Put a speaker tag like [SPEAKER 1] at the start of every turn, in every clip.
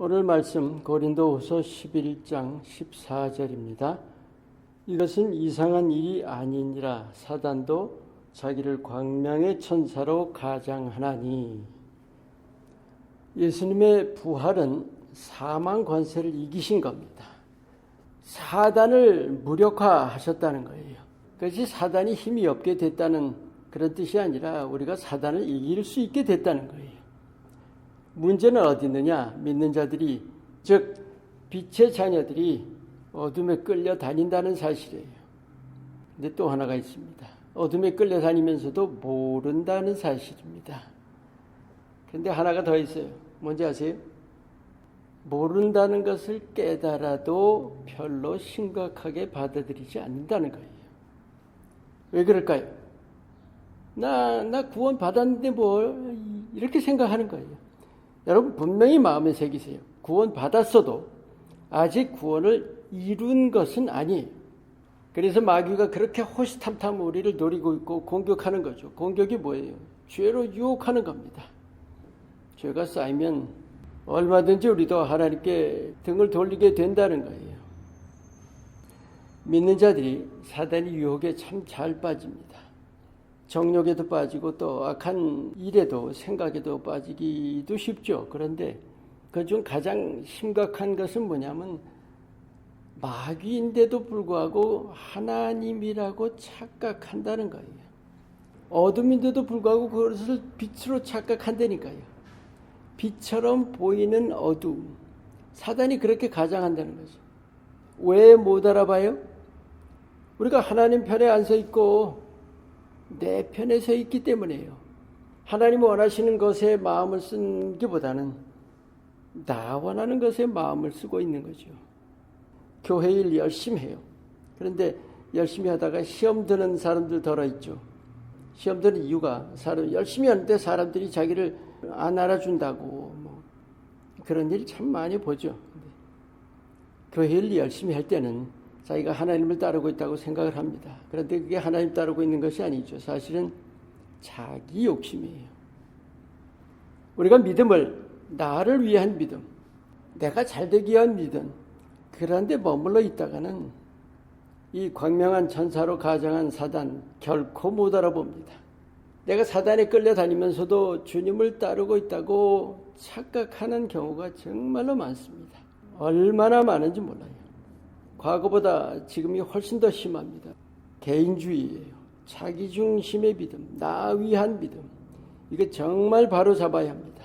[SPEAKER 1] 오늘 말씀 고린도후서 11장 14절입니다. 이것은 이상한 일이 아니니라 사단도 자기를 광명의 천사로 가장하나니. 예수님의 부활은 사망 권세를 이기신 겁니다. 사단을 무력화하셨다는 거예요. 그것이 사단이 힘이 없게 됐다는 그런 뜻이 아니라 우리가 사단을 이길 수 있게 됐다는 거예요. 문제는 어디 있느냐? 믿는 자들이, 즉 빛의 자녀들이 어둠에 끌려다닌다는 사실이에요. 근데 또 하나가 있습니다. 어둠에 끌려다니면서도 모른다는 사실입니다. 그런데 하나가 더 있어요. 뭔지 아세요? 모른다는 것을 깨달아도 별로 심각하게 받아들이지 않는다는 거예요. 왜 그럴까요? 나 구원 받았는데 뭘, 이렇게 생각하는 거예요. 여러분 분명히 마음에 새기세요. 구원 받았어도 아직 구원을 이룬 것은 아니에요. 그래서 마귀가 그렇게 호시탐탐 우리를 노리고 있고 공격하는 거죠. 공격이 뭐예요? 죄로 유혹하는 겁니다. 죄가 쌓이면 얼마든지 우리도 하나님께 등을 돌리게 된다는 거예요. 믿는 자들이 사단의 유혹에 참 잘 빠집니다. 정욕에도 빠지고 또 악한 일에도 생각에도 빠지기도 쉽죠. 그런데 그중 가장 심각한 것은 뭐냐면 마귀인데도 불구하고 하나님이라고 착각한다는 거예요. 어둠인데도 불구하고 그것을 빛으로 착각한다니까요. 빛처럼 보이는 어둠. 사단이 그렇게 가장한다는 거죠. 왜 못 알아봐요? 우리가 하나님 편에 안 서 있고 내 편에 서 있기 때문에요. 하나님 원하시는 것에 마음을 쓴 게보다는 나 원하는 것에 마음을 쓰고 있는 거죠. 교회 일 열심히 해요. 그런데 열심히 하다가 시험 드는 사람들 덜어 있죠. 시험 드는 이유가 열심히 하는데 사람들이 자기를 안 알아준다고 그런 일 참 많이 보죠. 교회 일 열심히 할 때는 자기가 하나님을 따르고 있다고 생각을 합니다. 그런데 그게 하나님 따르고 있는 것이 아니죠. 사실은 자기 욕심이에요. 우리가 믿음을 나를 위한 믿음, 내가 잘되기 위한 믿음, 그런데 머물러 있다가는 이 광명한 천사로 가장한 사단 결코 못 알아봅니다. 내가 사단에 끌려다니면서도 주님을 따르고 있다고 착각하는 경우가 정말로 많습니다. 얼마나 많은지 몰라요. 과거보다 지금이 훨씬 더 심합니다. 개인주의예요. 자기중심의 믿음, 나 위한 믿음. 이거 정말 바로 잡아야 합니다.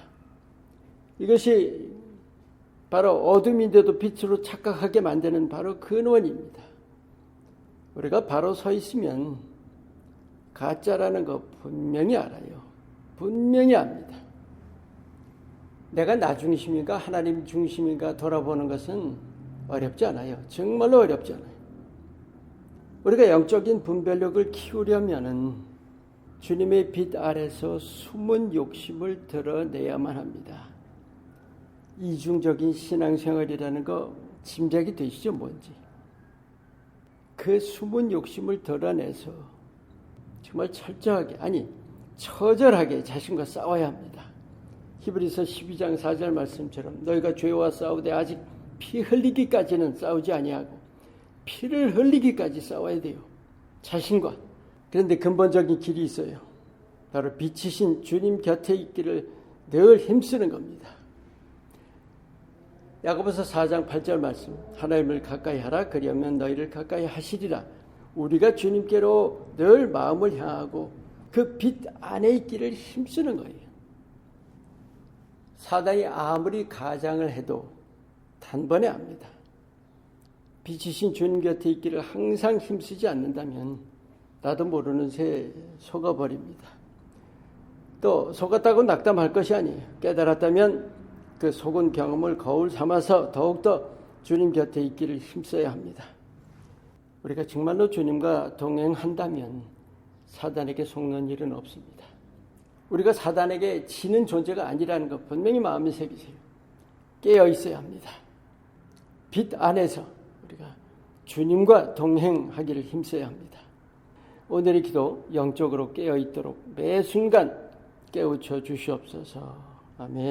[SPEAKER 1] 이것이 바로 어둠인데도 빛으로 착각하게 만드는 바로 근원입니다. 우리가 바로 서 있으면 가짜라는 거 분명히 알아요. 분명히 압니다. 내가 나 중심인가 하나님 중심인가 돌아보는 것은 어렵지 않아요. 정말로 어렵지 않아요. 우리가 영적인 분별력을 키우려면은 주님의 빛 아래서 숨은 욕심을 드러내야만 합니다. 이중적인 신앙생활이라는 거 짐작이 되시죠? 뭔지. 그 숨은 욕심을 드러내서 정말 철저하게, 아니 처절하게 자신과 싸워야 합니다. 히브리서 12장 4절 말씀처럼 너희가 죄와 싸우되 아직 피 흘리기까지는 싸우지 아니하고 피를 흘리기까지 싸워야 돼요. 자신과. 그런데 근본적인 길이 있어요. 바로 빛이신 주님 곁에 있기를 늘 힘쓰는 겁니다. 야고보서 4장 8절 말씀. 하나님을 가까이 하라. 그리하면 너희를 가까이 하시리라. 우리가 주님께로 늘 마음을 향하고 그 빛 안에 있기를 힘쓰는 거예요. 사단이 아무리 가장을 해도 단번에 압니다. 빛이신 주님 곁에 있기를 항상 힘쓰지 않는다면 나도 모르는 새에 속아버립니다. 또 속았다고 낙담할 것이 아니에요. 깨달았다면 그 속은 경험을 거울 삼아서 더욱더 주님 곁에 있기를 힘써야 합니다. 우리가 정말로 주님과 동행한다면 사단에게 속는 일은 없습니다. 우리가 사단에게 지는 존재가 아니라는 것 분명히 마음에 새기세요. 깨어 있어야 합니다. 빛 안에서 우리가 주님과 동행하기를 힘써야 합니다. 오늘의 기도 영적으로 깨어 있도록 매 순간 깨우쳐 주시옵소서. 아멘.